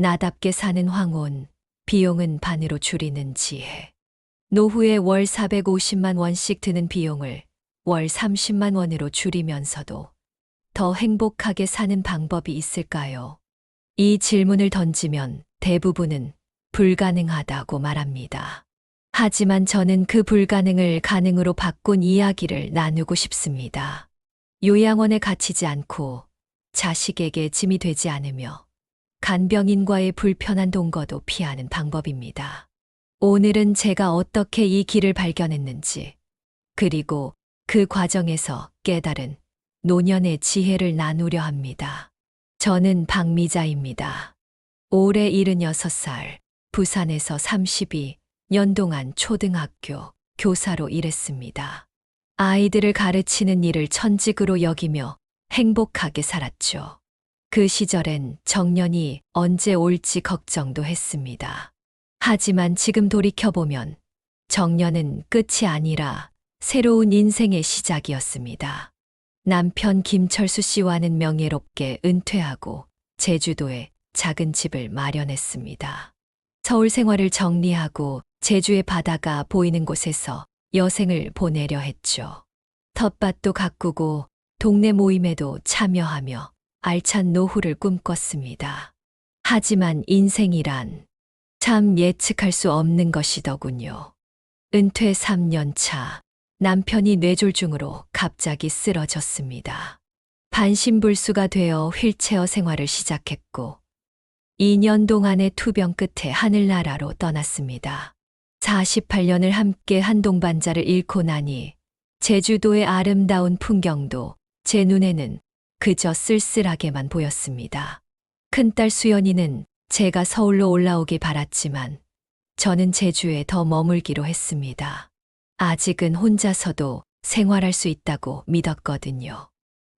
나답게 사는 황혼, 비용은 반으로 줄이는 지혜. 노후에 월 450만 원씩 드는 비용을 월 30만 원으로 줄이면서도 더 행복하게 사는 방법이 있을까요? 이 질문을 던지면 대부분은 불가능하다고 말합니다. 하지만 저는 그 불가능을 가능으로 바꾼 이야기를 나누고 싶습니다. 요양원에 갇히지 않고 자식에게 짐이 되지 않으며 간병인과의 불편한 동거도 피하는 방법입니다. 오늘은 제가 어떻게 이 길을 발견했는지, 그리고 그 과정에서 깨달은 노년의 지혜를 나누려 합니다. 저는 박미자입니다. 올해 76살, 부산에서 32년 동안 초등학교 교사로 일했습니다. 아이들을 가르치는 일을 천직으로 여기며 행복하게 살았죠. 그 시절엔 정년이 언제 올지 걱정도 했습니다. 하지만 지금 돌이켜보면 정년은 끝이 아니라 새로운 인생의 시작이었습니다. 남편 김철수 씨와는 명예롭게 은퇴하고 제주도에 작은 집을 마련했습니다. 서울 생활을 정리하고 제주의 바다가 보이는 곳에서 여생을 보내려 했죠. 텃밭도 가꾸고 동네 모임에도 참여하며 알찬 노후를 꿈꿨습니다. 하지만 인생이란 참 예측할 수 없는 것이더군요. 은퇴 3년 차, 남편이 뇌졸중으로 갑자기 쓰러졌습니다. 반신불수가 되어 휠체어 생활을 시작했고 2년 동안의 투병 끝에 하늘나라로 떠났습니다. 48년을 함께 한 동반자를 잃고 나니 제주도의 아름다운 풍경도 제 눈에는 그저 쓸쓸하게만 보였습니다. 큰딸 수연이는 제가 서울로 올라오길 바랐지만 저는 제주에 더 머물기로 했습니다. 아직은 혼자서도 생활할 수 있다고 믿었거든요.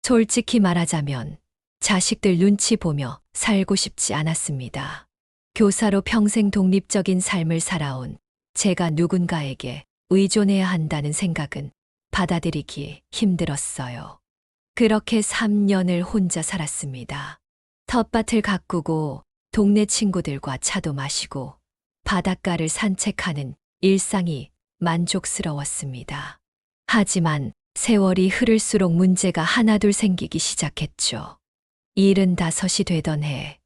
솔직히 말하자면 자식들 눈치 보며 살고 싶지 않았습니다. 교사로 평생 독립적인 삶을 살아온 제가 누군가에게 의존해야 한다는 생각은 받아들이기 힘들었어요. 그렇게 3년을 혼자 살았습니다. 텃밭을 가꾸고 동네 친구들과 차도 마시고 바닷가를 산책하는 일상이 만족스러웠습니다. 하지만 세월이 흐를수록 문제가 하나둘 생기기 시작했죠. 75이 되던 해,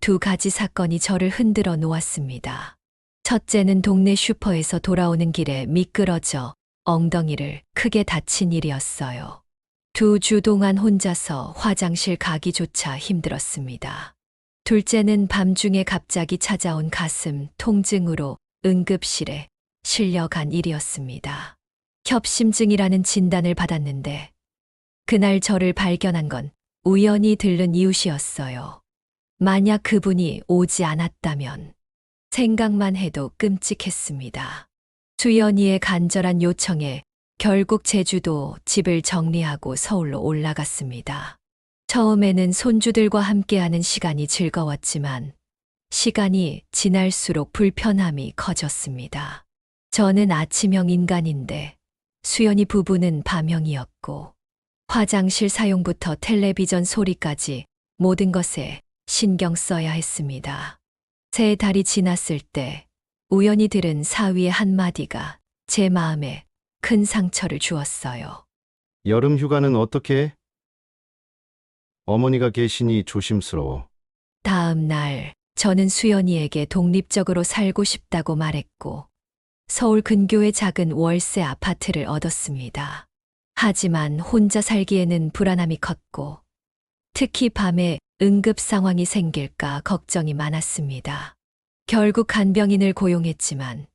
2가지 사건이 저를 흔들어 놓았습니다. 첫째는 동네 슈퍼에서 돌아오는 길에 미끄러져 엉덩이를 크게 다친 일이었어요. 2주 동안 혼자서 화장실 가기조차 힘들었습니다. 둘째는 밤중에 갑자기 찾아온 가슴 통증으로 응급실에 실려간 일이었습니다. 협심증이라는 진단을 받았는데 그날 저를 발견한 건 우연히 들른 이웃이었어요. 만약 그분이 오지 않았다면 생각만 해도 끔찍했습니다. 수연이의 간절한 요청에 결국 제주도 집을 정리하고 서울로 올라갔습니다. 처음에는 손주들과 함께하는 시간이 즐거웠지만 시간이 지날수록 불편함이 커졌습니다. 저는 아침형 인간인데 수연이 부부는 밤형이었고 화장실 사용부터 텔레비전 소리까지 모든 것에 신경 써야 했습니다. 3달이 지났을 때 우연히 들은 사위의 한마디가 제 마음에 큰 상처를 주었어요. 여름 휴가는 어떻게 해? 어머니가 계시니 조심스러워. 다음 날 저는 수연이에게 독립적으로 살고 싶다고 말했고 서울 근교의 작은 월세 아파트를 얻었습니다. 하지만 혼자 살기에는 불안함이 컸고 특히 밤에 응급 상황이 생길까 걱정이 많았습니다. 결국 간병인을 고용했지만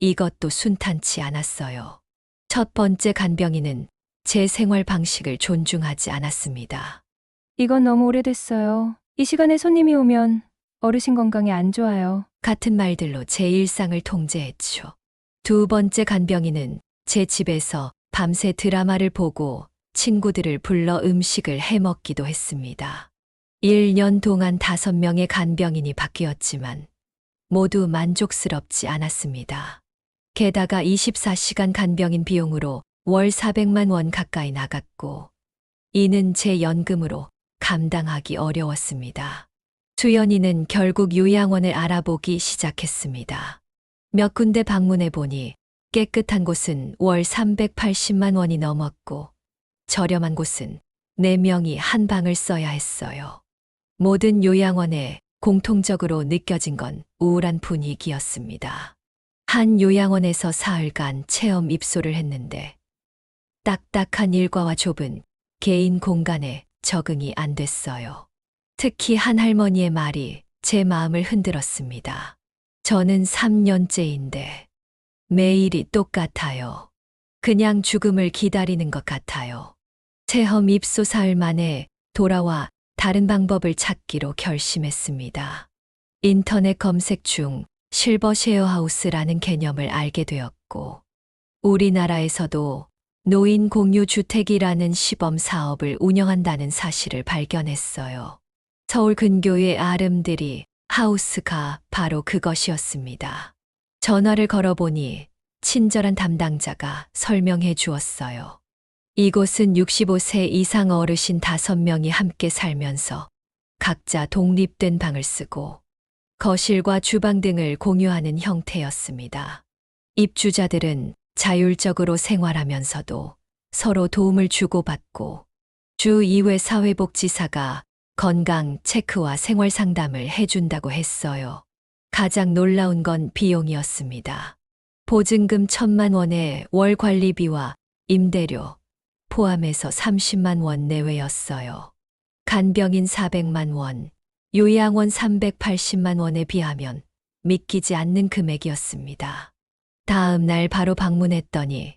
이것도 순탄치 않았어요. 첫 번째 간병인은 제 생활 방식을 존중하지 않았습니다. 이건 너무 오래됐어요. 이 시간에 손님이 오면 어르신 건강에 안 좋아요. 같은 말들로 제 일상을 통제했죠. 2번째 간병인은 제 집에서 밤새 드라마를 보고 친구들을 불러 음식을 해먹기도 했습니다. 1년 동안 5명의 간병인이 바뀌었지만 모두 만족스럽지 않았습니다. 게다가 24시간 간병인 비용으로 월 400만 원 가까이 나갔고 이는 제 연금으로 감당하기 어려웠습니다. 수연이는 결국 요양원을 알아보기 시작했습니다. 몇 군데 방문해 보니 깨끗한 곳은 월 380만 원이 넘었고 저렴한 곳은 4명이 한 방을 써야 했어요. 모든 요양원에 공통적으로 느껴진 건 우울한 분위기였습니다. 한 요양원에서 사흘간 체험 입소를 했는데 딱딱한 일과와 좁은 개인 공간에 적응이 안 됐어요. 특히 한 할머니의 말이 제 마음을 흔들었습니다. 저는 3년째인데 매일이 똑같아요. 그냥 죽음을 기다리는 것 같아요. 체험 입소 사흘 만에 돌아와 다른 방법을 찾기로 결심했습니다. 인터넷 검색 중 실버 쉐어하우스라는 개념을 알게 되었고, 우리나라에서도 노인 공유 주택이라는 시범 사업을 운영한다는 사실을 발견했어요. 서울 근교의 아름드리 하우스가 바로 그것이었습니다. 전화를 걸어보니 친절한 담당자가 설명해 주었어요. 이곳은 65세 이상 어르신 5명이 함께 살면서 각자 독립된 방을 쓰고 거실과 주방 등을 공유하는 형태였습니다. 입주자들은 자율적으로 생활하면서도 서로 도움을 주고받고 주 2회 사회복지사가 건강 체크와 생활 상담을 해준다고 했어요. 가장 놀라운 건 비용이었습니다. 보증금 1,000만 원에 월 관리비와 임대료 포함해서 30만 원 내외였어요. 간병인 400만 원, 요양원 380만 원에 비하면 믿기지 않는 금액이었습니다. 다음 날 바로 방문했더니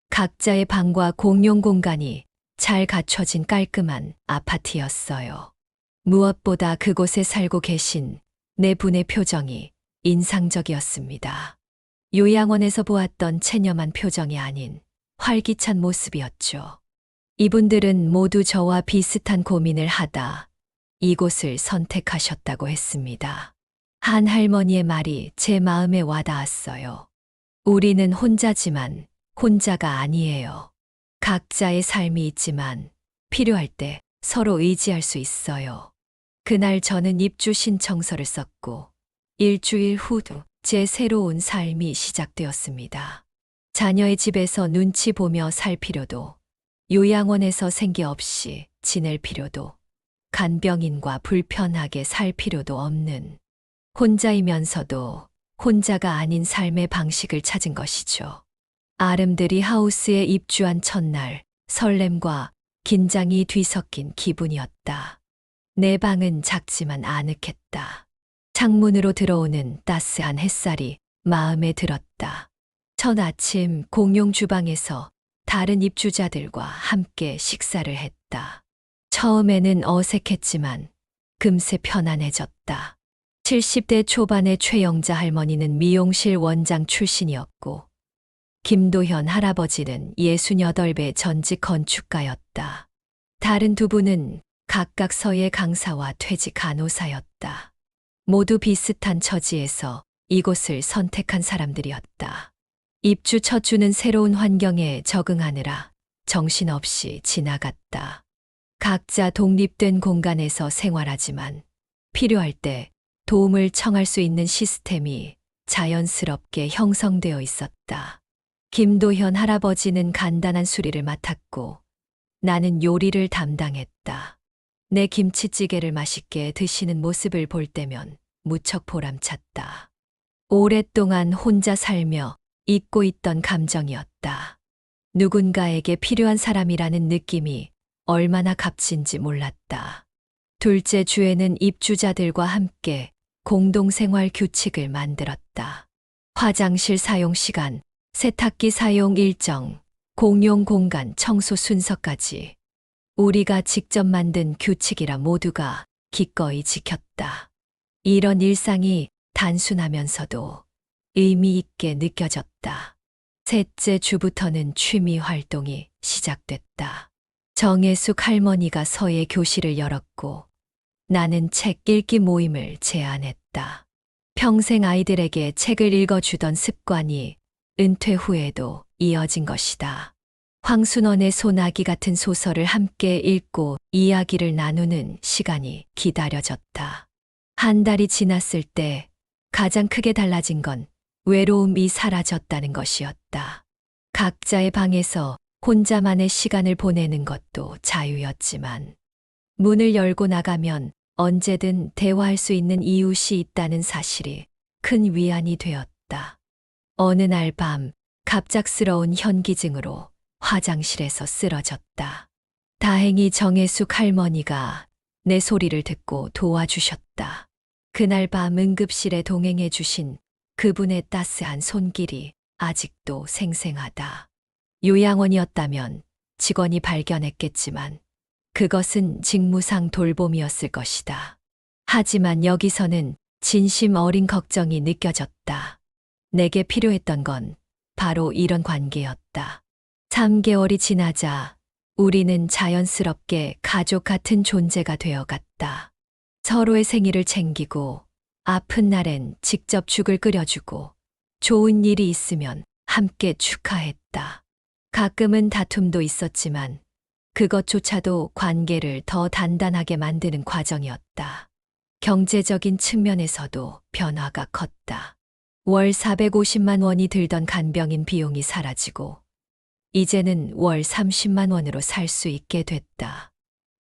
각자의 방과 공용 공간이 잘 갖춰진 깔끔한 아파트였어요. 무엇보다 그곳에 살고 계신 4분의 표정이 인상적이었습니다. 요양원에서 보았던 체념한 표정이 아닌 활기찬 모습이었죠. 이분들은 모두 저와 비슷한 고민을 하다 이곳을 선택하셨다고 했습니다. 한 할머니의 말이 제 마음에 와닿았어요. 우리는 혼자지만 혼자가 아니에요. 각자의 삶이 있지만 필요할 때 서로 의지할 수 있어요. 그날 저는 입주 신청서를 썼고 일주일 후도 제 새로운 삶이 시작되었습니다. 자녀의 집에서 눈치 보며 살 필요도, 요양원에서 생계 없이 지낼 필요도, 간병인과 불편하게 살 필요도 없는 혼자이면서도 혼자가 아닌 삶의 방식을 찾은 것이죠. 아름드리 하우스에 입주한 첫날 설렘과 긴장이 뒤섞인 기분이었다. 내 방은 작지만 아늑했다. 창문으로 들어오는 따스한 햇살이 마음에 들었다. 첫 아침 공용 주방에서 다른 입주자들과 함께 식사를 했다. 처음에는 어색했지만 금세 편안해졌다. 70대 초반의 최영자 할머니는 미용실 원장 출신이었고 김도현 할아버지는 68배 전직 건축가였다. 다른 두 분은 각각 서예 강사와 퇴직 간호사였다. 모두 비슷한 처지에서 이곳을 선택한 사람들이었다. 입주 첫 주는 새로운 환경에 적응하느라 정신없이 지나갔다. 각자 독립된 공간에서 생활하지만 필요할 때 도움을 청할 수 있는 시스템이 자연스럽게 형성되어 있었다. 김도현 할아버지는 간단한 수리를 맡았고 나는 요리를 담당했다. 내 김치찌개를 맛있게 드시는 모습을 볼 때면 무척 보람찼다. 오랫동안 혼자 살며 잊고 있던 감정이었다. 누군가에게 필요한 사람이라는 느낌이 얼마나 값진지 몰랐다. 둘째 주에는 입주자들과 함께 공동생활 규칙을 만들었다. 화장실 사용 시간, 세탁기 사용 일정, 공용 공간 청소 순서까지 우리가 직접 만든 규칙이라 모두가 기꺼이 지켰다. 이런 일상이 단순하면서도 의미 있게 느껴졌다. 셋째 주부터는 취미 활동이 시작됐다. 정혜숙 할머니가 서예 교실을 열었고 나는 책 읽기 모임을 제안했다. 평생 아이들에게 책을 읽어주던 습관이 은퇴 후에도 이어진 것이다. 황순원의 소나기 같은 소설을 함께 읽고 이야기를 나누는 시간이 기다려졌다. 한 달이 지났을 때 가장 크게 달라진 건 외로움이 사라졌다는 것이었다. 각자의 방에서 혼자만의 시간을 보내는 것도 자유였지만 문을 열고 나가면 언제든 대화할 수 있는 이웃이 있다는 사실이 큰 위안이 되었다. 어느 날 밤 갑작스러운 현기증으로 화장실에서 쓰러졌다. 다행히 정혜숙 할머니가 내 소리를 듣고 도와주셨다. 그날 밤 응급실에 동행해 주신 그분의 따스한 손길이 아직도 생생하다. 요양원이었다면 직원이 발견했겠지만 그것은 직무상 돌봄이었을 것이다. 하지만 여기서는 진심 어린 걱정이 느껴졌다. 내게 필요했던 건 바로 이런 관계였다. 3개월이 지나자 우리는 자연스럽게 가족 같은 존재가 되어갔다. 서로의 생일을 챙기고 아픈 날엔 직접 죽을 끓여주고 좋은 일이 있으면 함께 축하했다. 가끔은 다툼도 있었지만 그것조차도 관계를 더 단단하게 만드는 과정이었다. 경제적인 측면에서도 변화가 컸다. 월 450만 원이 들던 간병인 비용이 사라지고 이제는 월 30만 원으로 살 수 있게 됐다.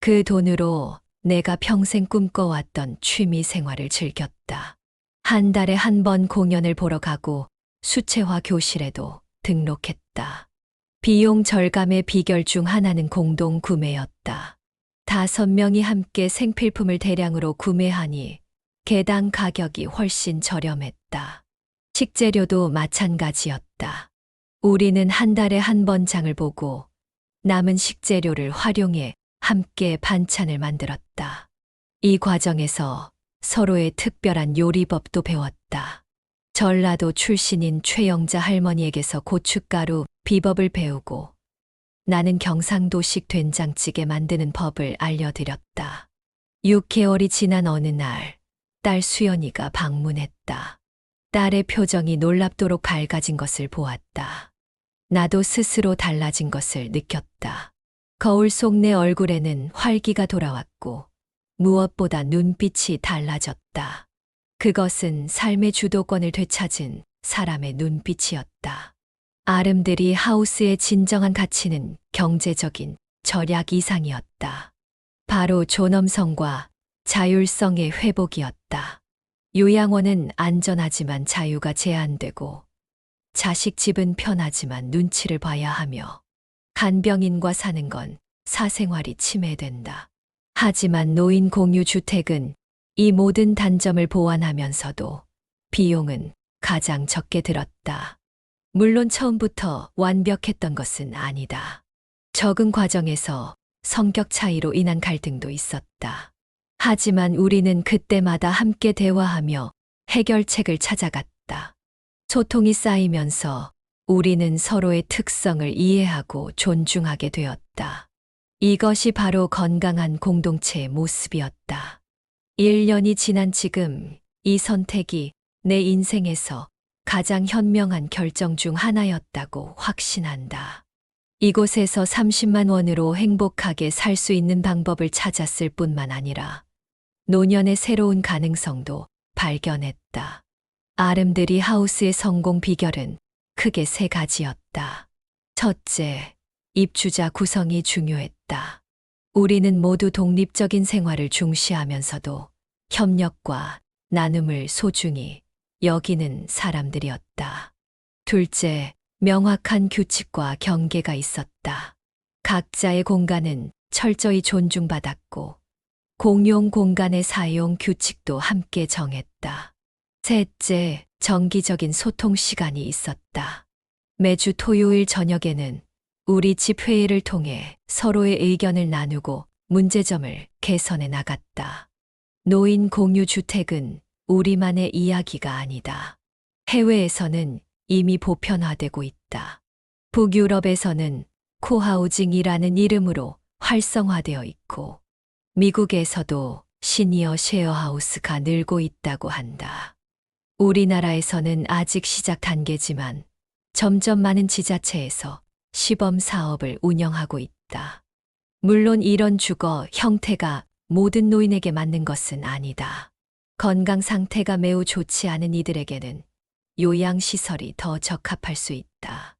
그 돈으로 내가 평생 꿈꿔왔던 취미 생활을 즐겼다. 한 달에 한 번 공연을 보러 가고 수채화 교실에도 등록했다. 비용 절감의 비결 중 하나는 공동 구매였다. 5명이 함께 생필품을 대량으로 구매하니 개당 가격이 훨씬 저렴했다. 식재료도 마찬가지였다. 우리는 한 달에 한 번 장을 보고 남은 식재료를 활용해 함께 반찬을 만들었다. 이 과정에서 서로의 특별한 요리법도 배웠다. 전라도 출신인 최영자 할머니에게서 고춧가루 비법을 배우고 나는 경상도식 된장찌개 만드는 법을 알려드렸다. 6개월이 지난 어느 날 딸 수연이가 방문했다. 딸의 표정이 놀랍도록 밝아진 것을 보았다. 나도 스스로 달라진 것을 느꼈다. 거울 속 내 얼굴에는 활기가 돌아왔고 무엇보다 눈빛이 달라졌다. 그것은 삶의 주도권을 되찾은 사람의 눈빛이었다. 아름드리 하우스의 진정한 가치는 경제적인 절약 이상이었다. 바로 존엄성과 자율성의 회복이었다. 요양원은 안전하지만 자유가 제한되고 자식 집은 편하지만 눈치를 봐야 하며 간병인과 사는 건 사생활이 침해된다. 하지만 노인 공유 주택은 이 모든 단점을 보완하면서도 비용은 가장 적게 들었다. 물론 처음부터 완벽했던 것은 아니다. 적응 과정에서 성격 차이로 인한 갈등도 있었다. 하지만 우리는 그때마다 함께 대화하며 해결책을 찾아갔다. 소통이 쌓이면서 우리는 서로의 특성을 이해하고 존중하게 되었다. 이것이 바로 건강한 공동체의 모습이었다. 1년이 지난 지금 이 선택이 내 인생에서 가장 현명한 결정 중 하나였다고 확신한다. 이곳에서 30만 원으로 행복하게 살 수 있는 방법을 찾았을 뿐만 아니라 노년의 새로운 가능성도 발견했다. 아름드리 하우스의 성공 비결은 크게 3가지였다. 첫째, 입주자 구성이 중요했다. 우리는 모두 독립적인 생활을 중시하면서도 협력과 나눔을 소중히 여기는 사람들이었다. 둘째, 명확한 규칙과 경계가 있었다. 각자의 공간은 철저히 존중받았고 공용 공간의 사용 규칙도 함께 정했다. 셋째, 정기적인 소통 시간이 있었다. 매주 토요일 저녁에는 우리 집 회의를 통해 서로의 의견을 나누고 문제점을 개선해 나갔다. 노인 공유 주택은 우리만의 이야기가 아니다. 해외에서는 이미 보편화되고 있다. 북유럽에서는 코하우징이라는 이름으로 활성화되어 있고 미국에서도 시니어 쉐어하우스가 늘고 있다고 한다. 우리나라에서는 아직 시작 단계지만 점점 많은 지자체에서 시범 사업을 운영하고 있다. 물론 이런 주거 형태가 모든 노인에게 맞는 것은 아니다. 건강 상태가 매우 좋지 않은 이들에게는 요양시설이 더 적합할 수 있다.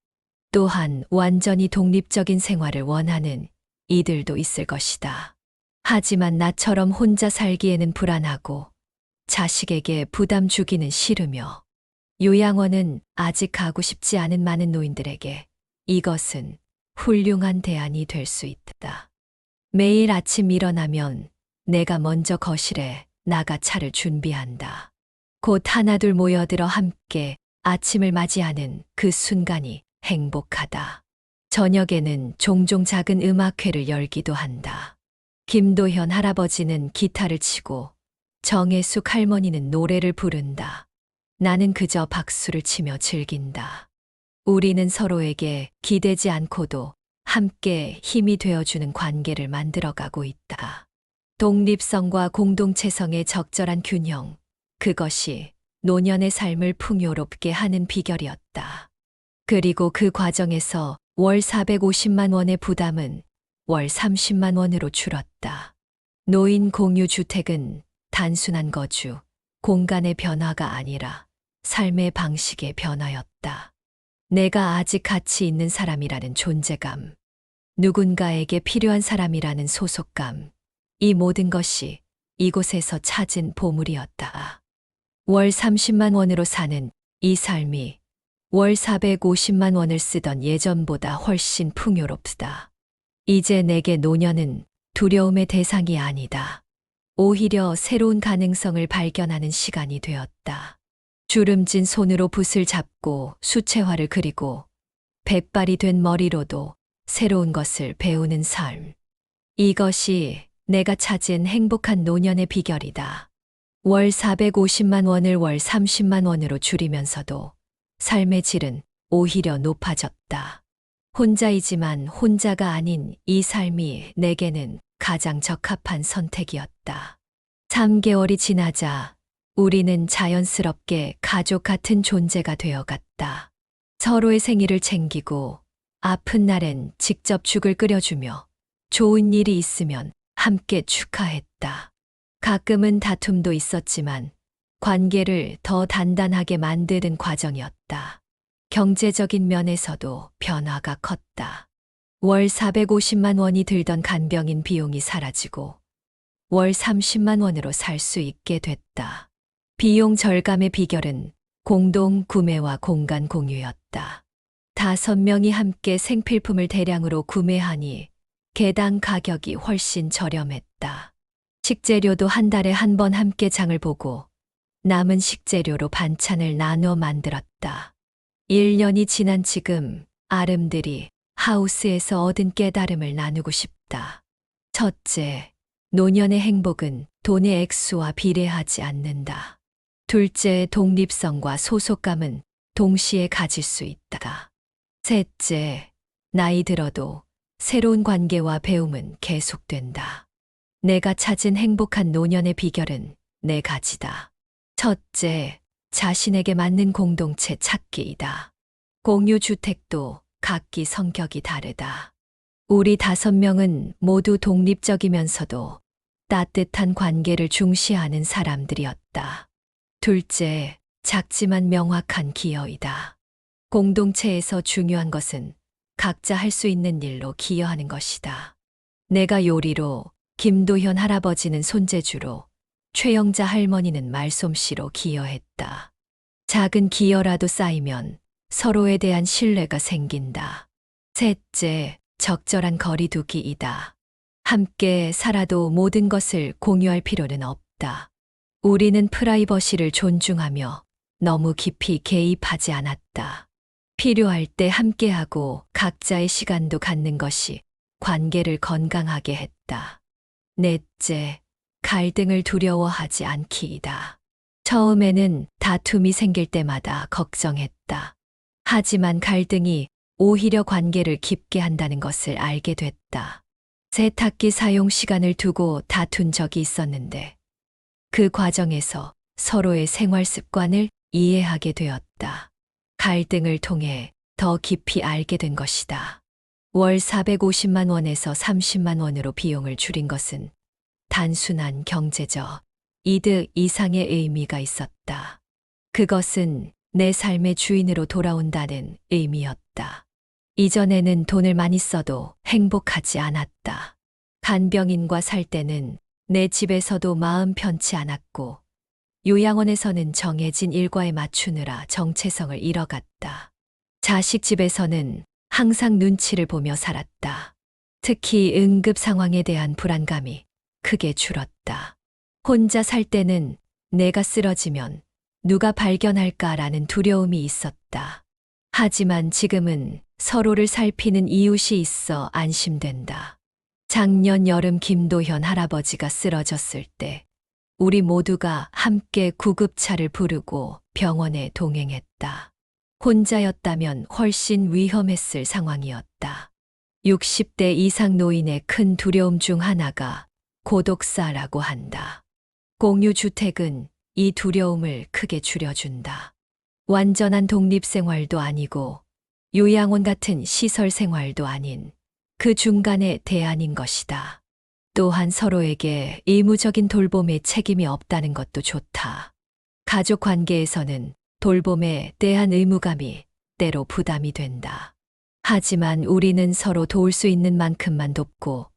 또한 완전히 독립적인 생활을 원하는 이들도 있을 것이다. 하지만 나처럼 혼자 살기에는 불안하고 자식에게 부담 주기는 싫으며 요양원은 아직 가고 싶지 않은 많은 노인들에게 이것은 훌륭한 대안이 될 수 있다. 매일 아침 일어나면 내가 먼저 거실에 나가 차를 준비한다. 곧 하나둘 모여들어 함께 아침을 맞이하는 그 순간이 행복하다. 저녁에는 종종 작은 음악회를 열기도 한다. 김도현 할아버지는 기타를 치고 정혜숙 할머니는 노래를 부른다. 나는 그저 박수를 치며 즐긴다. 우리는 서로에게 기대지 않고도 함께 힘이 되어주는 관계를 만들어가고 있다. 독립성과 공동체성의 적절한 균형, 그것이 노년의 삶을 풍요롭게 하는 비결이었다. 그리고 그 과정에서 월 450만 원의 부담은 월 30만 원으로 줄었다. 노인 공유 주택은 단순한 거주, 공간의 변화가 아니라 삶의 방식의 변화였다. 내가 아직 가치 있는 사람이라는 존재감, 누군가에게 필요한 사람이라는 소속감, 이 모든 것이 이곳에서 찾은 보물이었다. 월 30만 원으로 사는 이 삶이 월 450만 원을 쓰던 예전보다 훨씬 풍요롭다. 이제 내게 노년은 두려움의 대상이 아니다. 오히려 새로운 가능성을 발견하는 시간이 되었다. 주름진 손으로 붓을 잡고 수채화를 그리고 백발이 된 머리로도 새로운 것을 배우는 삶. 이것이 내가 찾은 행복한 노년의 비결이다. 월 450만 원을 월 30만 원으로 줄이면서도 삶의 질은 오히려 높아졌다. 혼자이지만 혼자가 아닌 이 삶이 내게는 가장 적합한 선택이었다. 3개월이 지나자 우리는 자연스럽게 가족 같은 존재가 되어갔다. 서로의 생일을 챙기고 아픈 날엔 직접 죽을 끓여주며 좋은 일이 있으면 함께 축하했다. 가끔은 다툼도 있었지만 관계를 더 단단하게 만드는 과정이었다. 경제적인 면에서도 변화가 컸다. 월 450만 원이 들던 간병인 비용이 사라지고 월 30만 원으로 살 수 있게 됐다. 비용 절감의 비결은 공동 구매와 공간 공유였다. 5명이 함께 생필품을 대량으로 구매하니 개당 가격이 훨씬 저렴했다. 식재료도 한 달에 한 번 함께 장을 보고 남은 식재료로 반찬을 나눠 만들었다. 1년이 지난 지금 아름들이 하우스에서 얻은 깨달음을 나누고 싶다. 첫째, 노년의 행복은 돈의 액수와 비례하지 않는다. 둘째, 독립성과 소속감은 동시에 가질 수 있다. 셋째, 나이 들어도 새로운 관계와 배움은 계속된다. 내가 찾은 행복한 노년의 비결은 네 가지다. 첫째, 자신에게 맞는 공동체 찾기이다. 공유주택도 각기 성격이 다르다. 우리 5명은 모두 독립적이면서도 따뜻한 관계를 중시하는 사람들이었다. 둘째, 작지만 명확한 기여이다. 공동체에서 중요한 것은 각자 할 수 있는 일로 기여하는 것이다. 내가 요리로, 김도현 할아버지는 손재주로, 최영자 할머니는 말솜씨로 기여했다. 작은 기여라도 쌓이면 서로에 대한 신뢰가 생긴다. 셋째, 적절한 거리두기이다. 함께 살아도 모든 것을 공유할 필요는 없다. 우리는 프라이버시를 존중하며 너무 깊이 개입하지 않았다. 필요할 때 함께하고 각자의 시간도 갖는 것이 관계를 건강하게 했다. 넷째, 갈등을 두려워하지 않기이다. 처음에는 다툼이 생길 때마다 걱정했다. 하지만 갈등이 오히려 관계를 깊게 한다는 것을 알게 됐다. 세탁기 사용 시간을 두고 다툰 적이 있었는데 그 과정에서 서로의 생활 습관을 이해하게 되었다. 갈등을 통해 더 깊이 알게 된 것이다. 월 450만 원에서 30만 원으로 비용을 줄인 것은 단순한 경제적 이득 이상의 의미가 있었다. 그것은 내 삶의 주인으로 돌아온다는 의미였다. 이전에는 돈을 많이 써도 행복하지 않았다. 간병인과 살 때는 내 집에서도 마음 편치 않았고, 요양원에서는 정해진 일과에 맞추느라 정체성을 잃어갔다. 자식 집에서는 항상 눈치를 보며 살았다. 특히 응급 상황에 대한 불안감이 크게 줄었다. 혼자 살 때는 내가 쓰러지면 누가 발견할까라는 두려움이 있었다. 하지만 지금은 서로를 살피는 이웃이 있어 안심된다. 작년 여름 김도현 할아버지가 쓰러졌을 때 우리 모두가 함께 구급차를 부르고 병원에 동행했다. 혼자였다면 훨씬 위험했을 상황이었다. 60대 이상 노인의 큰 두려움 중 하나가 고독사라고 한다. 공유주택은 이 두려움을 크게 줄여준다. 완전한 독립생활도 아니고 요양원 같은 시설 생활도 아닌 그 중간의 대안인 것이다. 또한 서로에게 의무적인 돌봄의 책임이 없다는 것도 좋다. 가족 관계에서는 돌봄에 대한 의무감이 때로 부담이 된다. 하지만 우리는 서로 도울 수 있는 만큼만 돕고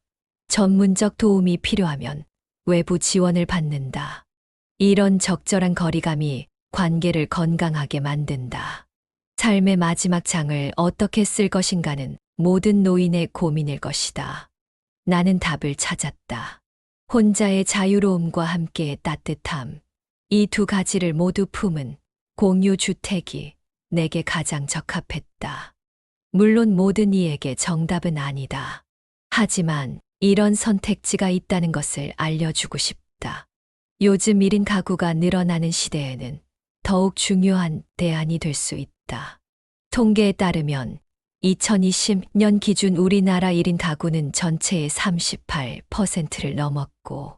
전문적 도움이 필요하면 외부 지원을 받는다. 이런 적절한 거리감이 관계를 건강하게 만든다. 삶의 마지막 장을 어떻게 쓸 것인가는 모든 노인의 고민일 것이다. 나는 답을 찾았다. 혼자의 자유로움과 함께의 따뜻함, 이 두 가지를 모두 품은 공유주택이 내게 가장 적합했다. 물론 모든 이에게 정답은 아니다. 하지만 이런 선택지가 있다는 것을 알려주고 싶다. 요즘 1인 가구가 늘어나는 시대에는 더욱 중요한 대안이 될 수 있다. 통계에 따르면 2020년 기준 우리나라 1인 가구는 전체의 38%를 넘었고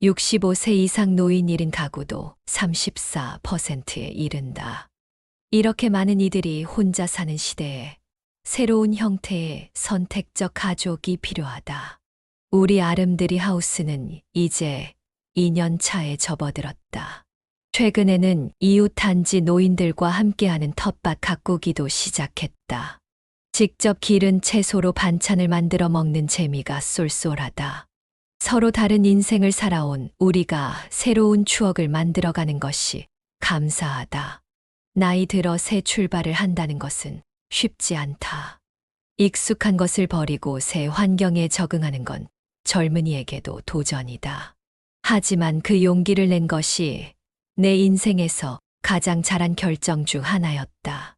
65세 이상 노인 1인 가구도 34%에 이른다. 이렇게 많은 이들이 혼자 사는 시대에 새로운 형태의 선택적 가족이 필요하다. 우리 아름드리 하우스는 이제 2년 차에 접어들었다. 최근에는 이웃 단지 노인들과 함께하는 텃밭 가꾸기도 시작했다. 직접 기른 채소로 반찬을 만들어 먹는 재미가 쏠쏠하다. 서로 다른 인생을 살아온 우리가 새로운 추억을 만들어가는 것이 감사하다. 나이 들어 새 출발을 한다는 것은 쉽지 않다. 익숙한 것을 버리고 새 환경에 적응하는 건 젊은이에게도 도전이다. 하지만 그 용기를 낸 것이 내 인생에서 가장 잘한 결정 중 하나였다.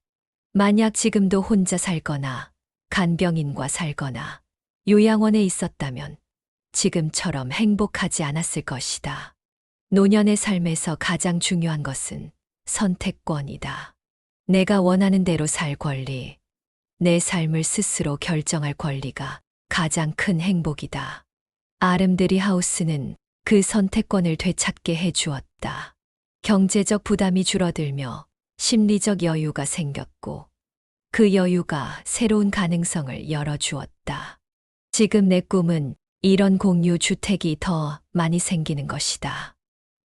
만약 지금도 혼자 살거나 간병인과 살거나 요양원에 있었다면 지금처럼 행복하지 않았을 것이다. 노년의 삶에서 가장 중요한 것은 선택권이다. 내가 원하는 대로 살 권리, 내 삶을 스스로 결정할 권리가 가장 큰 행복이다. 아름드리 하우스는 그 선택권을 되찾게 해주었다. 경제적 부담이 줄어들며 심리적 여유가 생겼고 그 여유가 새로운 가능성을 열어주었다. 지금 내 꿈은 이런 공유 주택이 더 많이 생기는 것이다.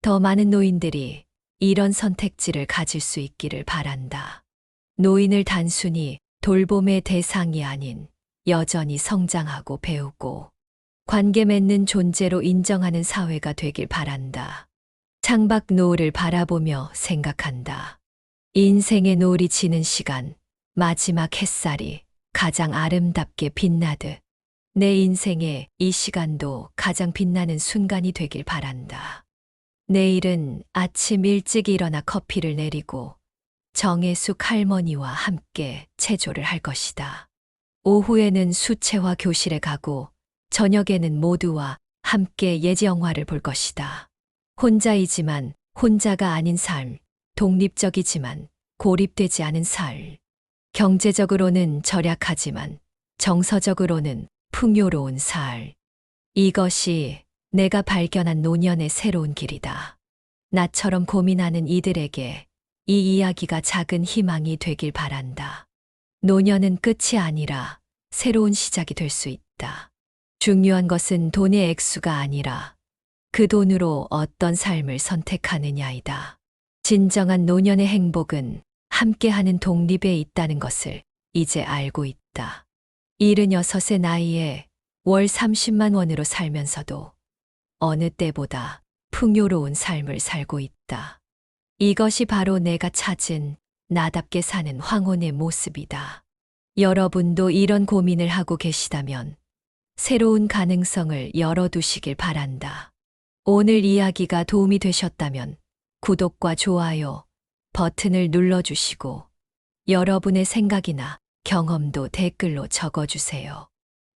더 많은 노인들이 이런 선택지를 가질 수 있기를 바란다. 노인을 단순히 돌봄의 대상이 아닌 여전히 성장하고 배우고 관계 맺는 존재로 인정하는 사회가 되길 바란다. 창밖 노을을 바라보며 생각한다. 인생의 노을이 지는 시간, 마지막 햇살이 가장 아름답게 빛나듯 내 인생의 이 시간도 가장 빛나는 순간이 되길 바란다. 내일은 아침 일찍 일어나 커피를 내리고 정혜숙 할머니와 함께 체조를 할 것이다. 오후에는 수채화 교실에 가고 저녁에는 모두와 함께 예지 영화를 볼 것이다. 혼자이지만 혼자가 아닌 삶, 독립적이지만 고립되지 않은 삶. 경제적으로는 절약하지만 정서적으로는 풍요로운 삶. 이것이 내가 발견한 노년의 새로운 길이다. 나처럼 고민하는 이들에게 이 이야기가 작은 희망이 되길 바란다. 노년은 끝이 아니라 새로운 시작이 될 수 있다. 중요한 것은 돈의 액수가 아니라 그 돈으로 어떤 삶을 선택하느냐이다. 진정한 노년의 행복은 함께하는 독립에 있다는 것을 이제 알고 있다. 76의 나이에 월 30만 원으로 살면서도 어느 때보다 풍요로운 삶을 살고 있다. 이것이 바로 내가 찾은 나답게 사는 황혼의 모습이다. 여러분도 이런 고민을 하고 계시다면 새로운 가능성을 열어두시길 바란다. 오늘 이야기가 도움이 되셨다면 구독과 좋아요 버튼을 눌러주시고 여러분의 생각이나 경험도 댓글로 적어주세요.